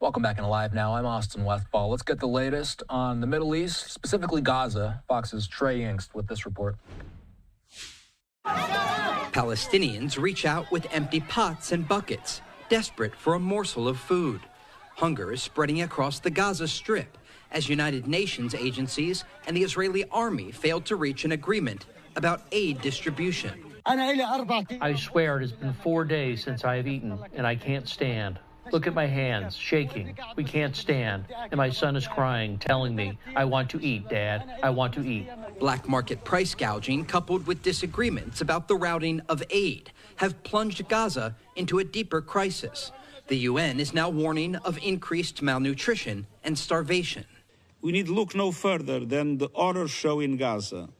Welcome back in Live Now. I'm Austin Westfall. Let's get the latest on the Middle East, specifically Gaza. Fox's Trey Yingst with this report. Palestinians reach out with empty pots and buckets, desperate for a morsel of food. Hunger is spreading across the Gaza Strip as United Nations agencies and the Israeli army failed to reach an agreement about aid distribution. I swear it has been 4 days since I have eaten, and I can't stand. Look at my hands, shaking. We can't stand. And my son is crying, telling me, I want to eat, Dad. I want to eat. Black market price gouging, coupled with disagreements about the routing of aid, have plunged Gaza into a deeper crisis. The UN is now warning of increased malnutrition and starvation. We need look no further than the horror show in Gaza,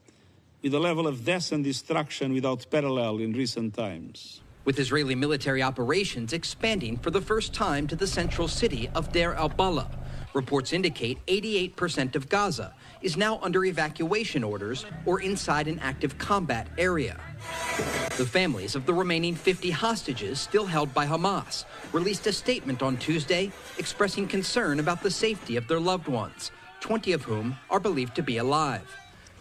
with a level of death and destruction without parallel in recent times. With Israeli military operations expanding for the first time to the central city of Deir al-Balah. Reports indicate 88% of Gaza is now under evacuation orders or inside an active combat area. The families of the remaining 50 hostages still held by Hamas released a statement on Tuesday expressing concern about the safety of their loved ones, 20 of whom are believed to be alive.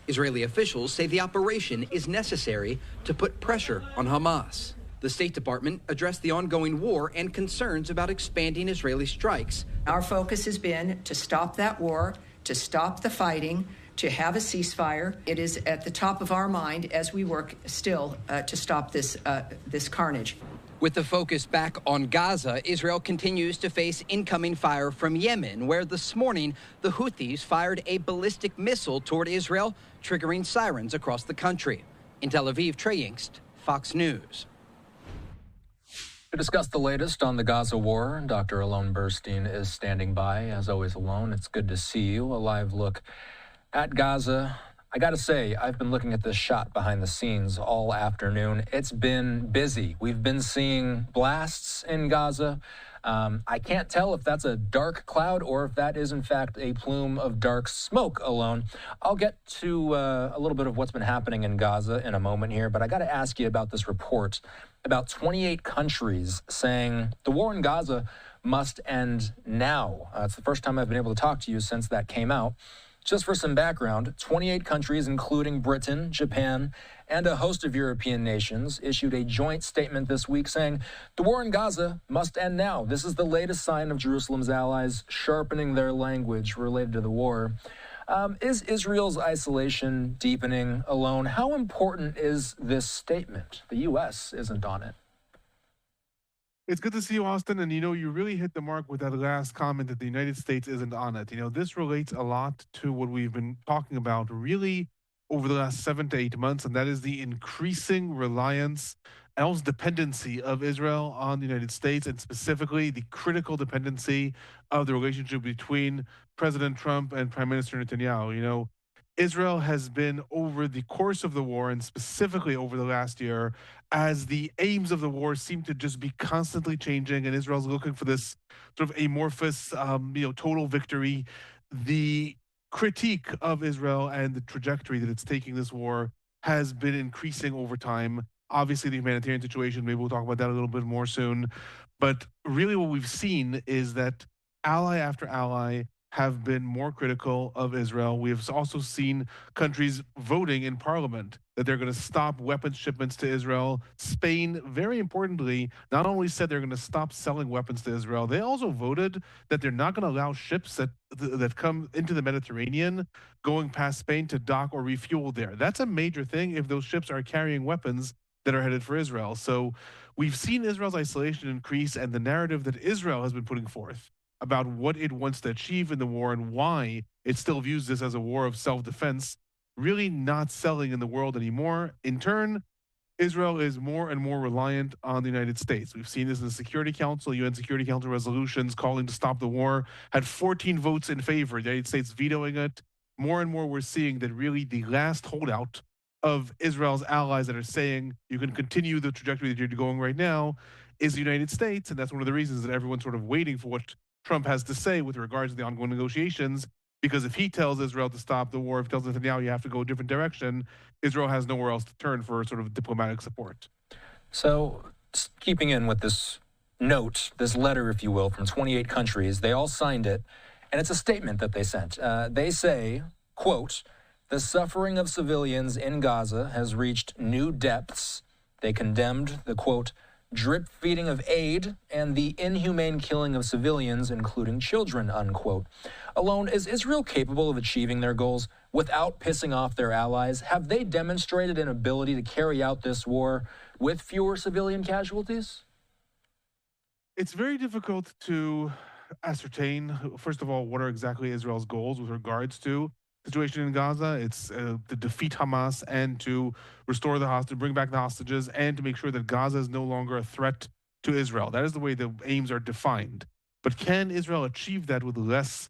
Israeli officials say the operation is necessary to put pressure on Hamas. The State Department addressed the ongoing war and concerns about expanding Israeli strikes. Our focus has been to stop that war, to stop the fighting, to have a ceasefire. It is at the top of our mind as we work still to stop this carnage. With the focus back on Gaza, Israel continues to face incoming fire from Yemen, where this morning the Houthis fired a ballistic missile toward Israel, triggering sirens across the country. In Tel Aviv, Trey Yingst, Fox News. To discuss the latest on the Gaza war, Dr. Alon Burstein is standing by. As always, Alon, it's good to see you. A live look at Gaza. I got to say, I've been looking at this shot behind the scenes all afternoon. It's been busy. We've been seeing blasts in Gaza. I can't tell if that's a dark cloud or if that is, in fact, a plume of dark smoke, Alon. I'll get to a little bit of what's been happening in Gaza in a moment here, but I got to ask you about this report about 28 countries saying the war in Gaza must end now. It's the first time I've been able to talk to you since that came out. Just for some background, 28 countries, including Britain, Japan, and a host of European nations, issued a joint statement this week saying the war in Gaza must end now. This is the latest sign of Jerusalem's allies sharpening their language related to the war. Is Israel's isolation deepening, Alon? How important is this statement? The U.S. isn't on it. It's good to see you, Austin. And, you really hit the mark with that last comment that the United States isn't on it. This relates a lot to what we've been talking about really over the last 7 to 8 months, and that is the increasing reliance and also dependency of Israel on the United States, and specifically the critical dependency of the relationship between President Trump and Prime Minister Netanyahu. Israel has been, over the course of the war, and specifically over the last year, as the aims of the war seem to just be constantly changing, and Israel's looking for this sort of amorphous, total victory. The critique of Israel and the trajectory that it's taking this war has been increasing over time. Obviously, the humanitarian situation, maybe we'll talk about that a little bit more soon. But really what we've seen is that ally after ally have been more critical of Israel. We have also seen countries voting in parliament that they're going to stop weapons shipments to Israel. Spain, very importantly, not only said they're going to stop selling weapons to Israel, they also voted that they're not going to allow ships that come into the Mediterranean going past Spain to dock or refuel there. That's a major thing if those ships are carrying weapons that are headed for Israel. So we've seen Israel's isolation increase, and the narrative that Israel has been putting forth about what it wants to achieve in the war and why it still views this as a war of self-defense, really not selling in the world anymore. In turn, Israel is more and more reliant on the United States. We've seen this in the Security Council. UN Security Council resolutions calling to stop the war had 14 votes in favor, the United States vetoing it. More and more we're seeing that really the last holdout of Israel's allies that are saying you can continue the trajectory that you're going right now is the United States, and that's one of the reasons that everyone's sort of waiting for what Trump has to say with regards to the ongoing negotiations, because if he tells Israel to stop the war, if he tells Netanyahu you have to go a different direction, Israel has nowhere else to turn for sort of diplomatic support. So keeping in with this note, this letter, if you will, from 28 countries. They all signed it, and it's a statement that they sent. They say, quote, "The suffering of civilians in Gaza has reached new depths." They condemned the, quote, "drip feeding of aid and the inhumane killing of civilians, including children," unquote. Alon, is Israel capable of achieving their goals without pissing off their allies? Have they demonstrated an ability to carry out this war with fewer civilian casualties? It's very difficult to ascertain, first of all, what are exactly Israel's goals with regards to the situation in Gaza. It's to defeat Hamas and to restore the hostage, bring back the hostages, and to make sure that Gaza is no longer a threat to Israel. That is the way the aims are defined. But can Israel achieve that with less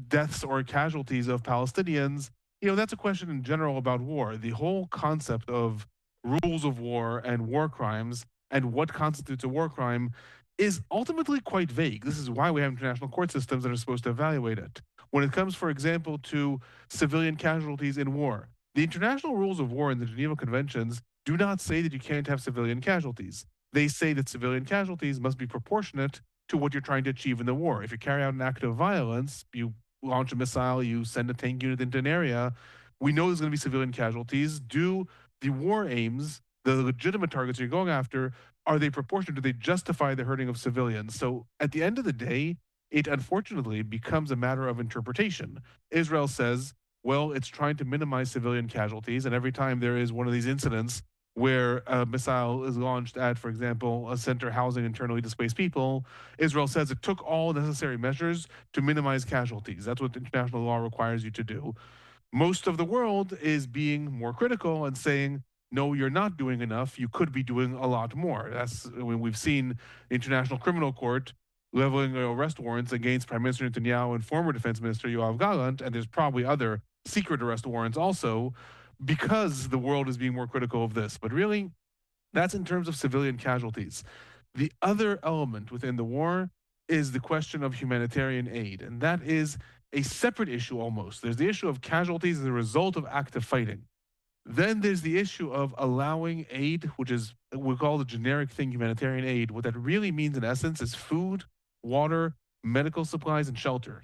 deaths or casualties of Palestinians? That's a question in general about war. The whole concept of rules of war and war crimes and what constitutes a war crime is ultimately quite vague. This is why we have international court systems that are supposed to evaluate it. When it comes, for example, to civilian casualties in war, the international rules of war and the Geneva Conventions do not say that you can't have civilian casualties. They say that civilian casualties must be proportionate to what you're trying to achieve in the war. If you carry out an act of violence, you launch a missile, you send a tank unit into an area, we know there's going to be civilian casualties. Do the war aims, the legitimate targets you're going after, are they proportionate? Do they justify the hurting of civilians? So at the end of the day, it unfortunately becomes a matter of interpretation. Israel says, well, it's trying to minimize civilian casualties, and every time there is one of these incidents where a missile is launched at, for example, a center housing internally displaced people, Israel says it took all necessary measures to minimize casualties. That's what international law requires you to do. Most of the world is being more critical and saying, no, you're not doing enough. You could be doing a lot more. That's when we've seen the International Criminal Court leveling arrest warrants against Prime Minister Netanyahu and former Defense Minister Yoav Gallant, and there's probably other secret arrest warrants also, because the world is being more critical of this. But really, that's in terms of civilian casualties. The other element within the war is the question of humanitarian aid, and that is a separate issue almost. There's the issue of casualties as a result of active fighting. Then there's the issue of allowing aid, which is we call the generic thing humanitarian aid. What that really means in essence is food, water, medical supplies, and shelter.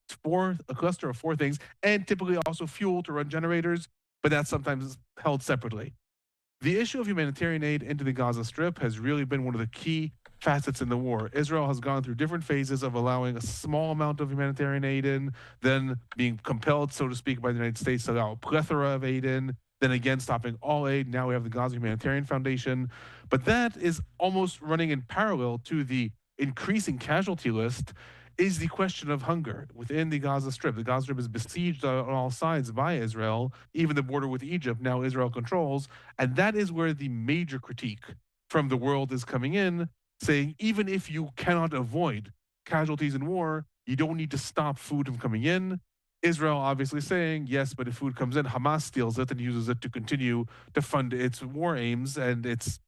It's a cluster of 4 things, and typically also fuel to run generators, but that's sometimes held separately. The issue of humanitarian aid into the Gaza Strip has really been one of the key facets in the war. Israel has gone through different phases of allowing a small amount of humanitarian aid in, then being compelled, so to speak, by the United States to allow a plethora of aid in, then again stopping all aid. Now we have the Gaza Humanitarian Foundation. But that is almost running in parallel to the increasing casualty list is the question of hunger within the Gaza Strip. The Gaza Strip is besieged on all sides by Israel, even the border with Egypt now Israel controls. And that is where the major critique from the world is coming in, saying even if you cannot avoid casualties in war, you don't need to stop food from coming in. Israel obviously saying, yes, but if food comes in, Hamas steals it and uses it to continue to fund its war aims and its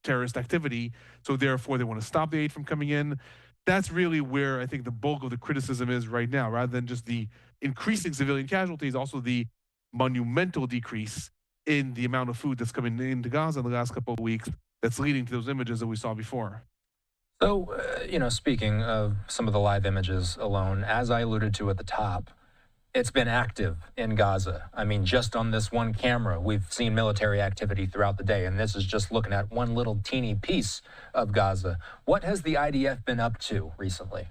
terrorist activity. So therefore, they want to stop the aid from coming in. That's really where I think the bulk of the criticism is right now, rather than just the increasing civilian casualties, also the monumental decrease in the amount of food that's coming into Gaza in the last couple of weeks that's leading to those images that we saw before. So, speaking of some of the live images alone, as I alluded to at the top, it's been active in Gaza. I mean, just on this one camera, we've seen military activity throughout the day, and this is just looking at one little teeny piece of Gaza. What has the IDF been up to recently?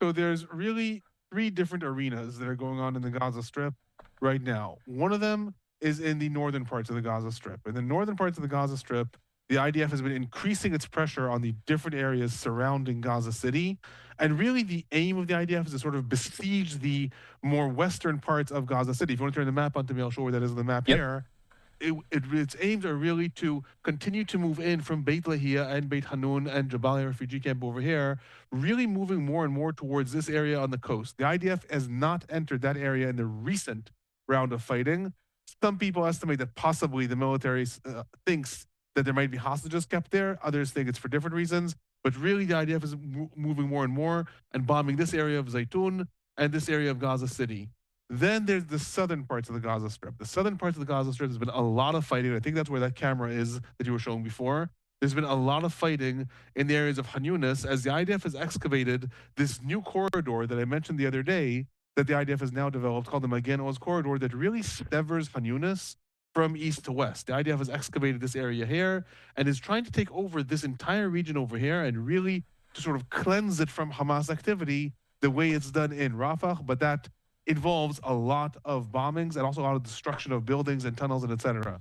So there's really 3 different arenas that are going on in the Gaza Strip right now. One of them is in the northern parts of the Gaza Strip. In the northern parts of the Gaza Strip, the IDF has been increasing its pressure on the different areas surrounding Gaza City. And really the aim of the IDF is to sort of besiege the more western parts of Gaza City. If you want to turn the map onto me, I'll show where that is on the map here. Its aims are really to continue to move in from Beit Lahia and Beit Hanun and Jabalia refugee camp over here, really moving more and more towards this area on the coast. The IDF has not entered that area in the recent round of fighting. Some people estimate that possibly the military thinks that there might be hostages kept there. Others think it's for different reasons. But really, the IDF is moving more and more and bombing this area of Zaytun and this area of Gaza City. Then there's the southern parts of the Gaza Strip. The southern parts of the Gaza Strip has been a lot of fighting. I think that's where that camera is that you were showing before. There's been a lot of fighting in the areas of Han Yunis as the IDF has excavated this new corridor that I mentioned the other day that the IDF has now developed called the Magen Oz corridor that really severs Han Yunis from east to west. The IDF has excavated this area here and is trying to take over this entire region over here and really to sort of cleanse it from Hamas activity the way it's done in Rafah, but that involves a lot of bombings and also a lot of destruction of buildings and tunnels and etc.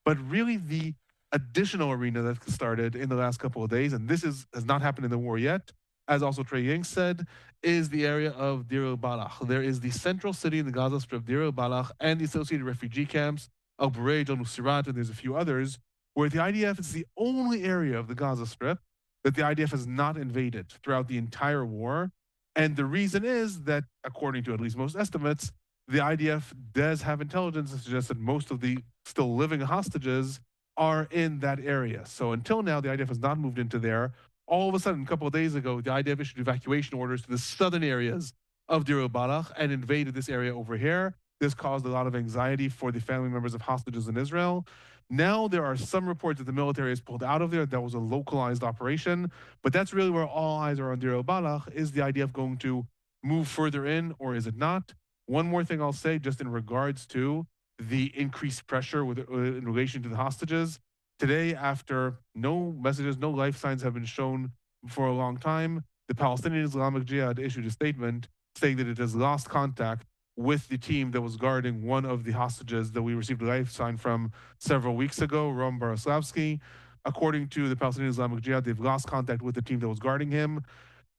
But really the additional arena that started in the last couple of days, and this has not happened in the war yet, as also Trey Yang said, is the area of Deir el-Balach. There is the central city in the Gaza Strip, Deir el-Balach, and the associated refugee camps, Al Bureij, Al Nuseirat, and there's a few others, where the IDF is the only area of the Gaza Strip that the IDF has not invaded throughout the entire war. And the reason is that, according to at least most estimates, the IDF does have intelligence that suggests that most of the still living hostages are in that area. So until now, the IDF has not moved into there. All of a sudden, a couple of days ago, the IDF issued evacuation orders to the southern areas of Deir el-Balach and invaded this area over here. This caused a lot of anxiety for the family members of hostages in Israel. Now there are some reports that the military has pulled out of there. That was a localized operation, but that's really where all eyes are on Deir el-Balach. Is the IDF going to move further in, or is it not? One more thing I'll say, just in regards to the increased pressure in relation to the hostages. Today, after no messages, no life signs have been shown for a long time, the Palestinian Islamic Jihad issued a statement saying that it has lost contact with the team that was guarding one of the hostages that we received a life sign from several weeks ago, Rom Baraslavsky. According to the Palestinian Islamic Jihad, they've lost contact with the team that was guarding him.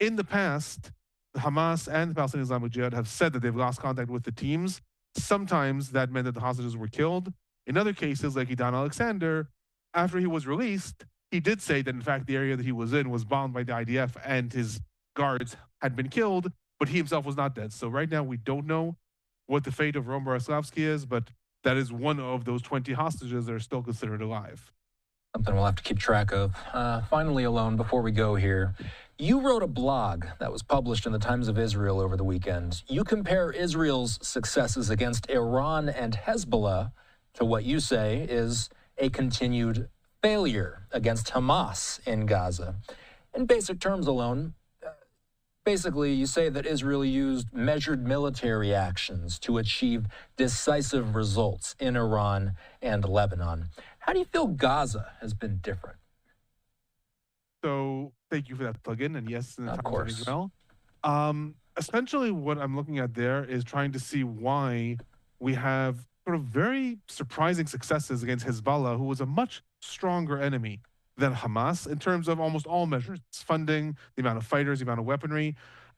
In the past, Hamas and the Palestinian Islamic Jihad have said that they've lost contact with the teams. Sometimes that meant that the hostages were killed. In other cases, like Idan Alexander, after he was released, he did say that in fact the area that he was in was bombed by the IDF and his guards had been killed, but he himself was not dead. So right now we don't know what the fate of Rom Baraslavsky is, but that is one of those 20 hostages that are still considered alive. Something we'll have to keep track of. Finally, Alon, before we go here, you wrote a blog that was published in the Times of Israel over the weekend. You compare Israel's successes against Iran and Hezbollah to what you say is a continued failure against Hamas in Gaza. In basic terms, Alon, basically you say that Israel used measured military actions to achieve decisive results in Iran and Lebanon. How do you feel Gaza has been different? So thank you for that plug-in, and yes, in the Of Times course. of Israel. Essentially, what I'm looking at there is trying to see why we have sort of very surprising successes against Hezbollah, who was a much stronger enemy than Hamas in terms of almost all measures. It's funding, the amount of fighters, the amount of weaponry,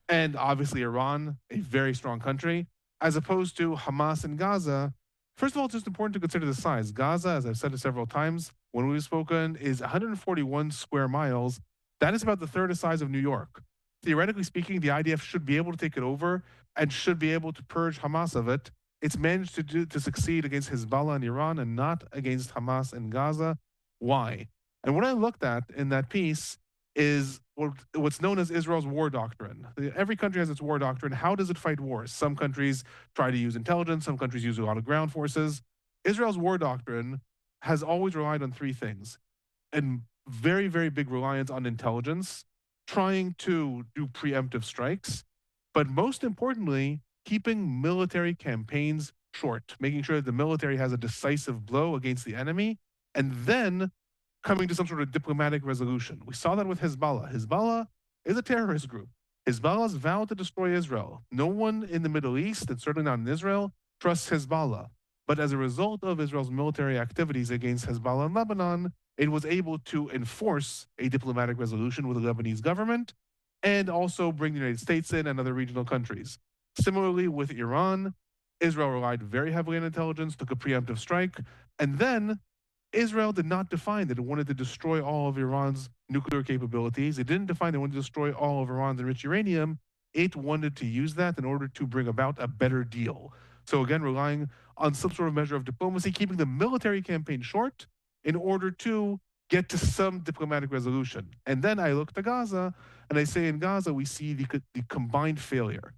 and obviously Iran, a very strong country, as opposed to Hamas in Gaza. First of all, it's just important to consider the size. Gaza, as I've said it several times when we've spoken, is 141 square miles. That is about the third of size of New York. Theoretically speaking, the IDF should be able to take it over and should be able to purge Hamas of it. It's managed to succeed against Hezbollah and Iran and not against Hamas and Gaza. Why? And what I looked at in that piece is what's known as Israel's war doctrine. Every country has its war doctrine. How does it fight wars? Some countries try to use intelligence. Some countries use a lot of ground forces. Israel's war doctrine has always relied on three things. And very, very big reliance on intelligence, trying to do preemptive strikes, but most importantly, keeping military campaigns short, making sure that the military has a decisive blow against the enemy, and then coming to some sort of diplomatic resolution. We saw that with Hezbollah. Hezbollah is a terrorist group. Hezbollah's vowed to destroy Israel. No one in the Middle East, and certainly not in Israel, trusts Hezbollah. But as a result of Israel's military activities against Hezbollah in Lebanon, it was able to enforce a diplomatic resolution with the Lebanese government and also bring the United States in and other regional countries. Similarly, with Iran, Israel relied very heavily on intelligence, took a preemptive strike, and then Israel did not define that it wanted to destroy all of Iran's nuclear capabilities. It didn't define it wanted to destroy all of Iran's enriched uranium. It wanted to use that in order to bring about a better deal. So again, relying on some sort of measure of diplomacy, keeping the military campaign short in order to get to some diplomatic resolution. And then I look to Gaza, and I say in Gaza, we see the combined failure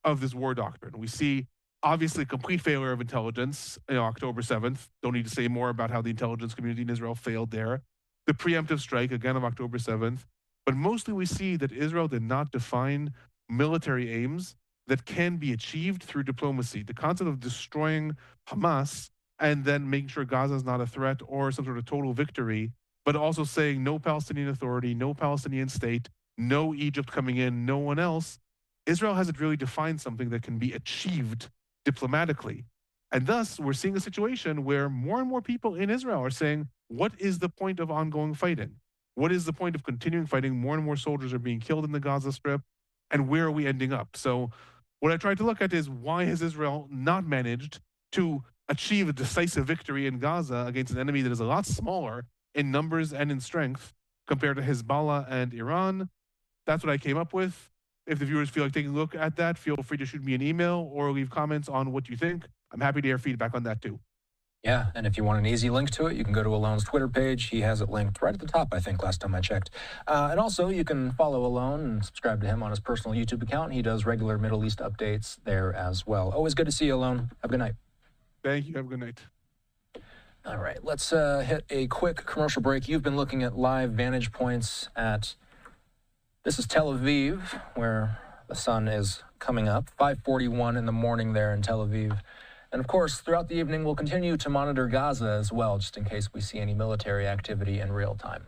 of this war doctrine. We see obviously complete failure of intelligence, October 7th. Don't need to say more about how the intelligence community in Israel failed there. the preemptive strike, again, of October 7th. But mostly we see that Israel did not define military aims that can be achieved through diplomacy. The concept of destroying Hamas and then making sure Gaza is not a threat or some sort of total victory, but also saying no Palestinian Authority, no Palestinian state, no Egypt coming in, no one else. Israel hasn't really defined something that can be achieved diplomatically. And thus, we're seeing a situation where more and more people in Israel are saying, what is the point of ongoing fighting? What is the point of continuing fighting? More and more soldiers are being killed in the Gaza Strip. And where are we ending up? So what I tried to look at is, why has Israel not managed to achieve a decisive victory in Gaza against an enemy that is a lot smaller in numbers and in strength compared to Hezbollah and Iran? That's what I came up with. If the viewers feel like taking a look at that, feel free to shoot me an email or leave comments on what you think. I'm happy to hear feedback on that too. Yeah, and if you want an easy link to it, you can go to Alon's Twitter page. He has it linked right at the top, I think, last time I checked. And also, you can follow Alon and subscribe to him on his personal YouTube account. He does regular Middle East updates there as well. Always good to see you, Alon. Have a good night. Thank you. Have a good night. All right, let's hit a quick commercial break. You've been looking at live vantage points at, this is Tel Aviv, where the sun is coming up, 5:41 in the morning there in Tel Aviv. And of course, throughout the evening, we'll continue to monitor Gaza as well, just in case we see any military activity in real time.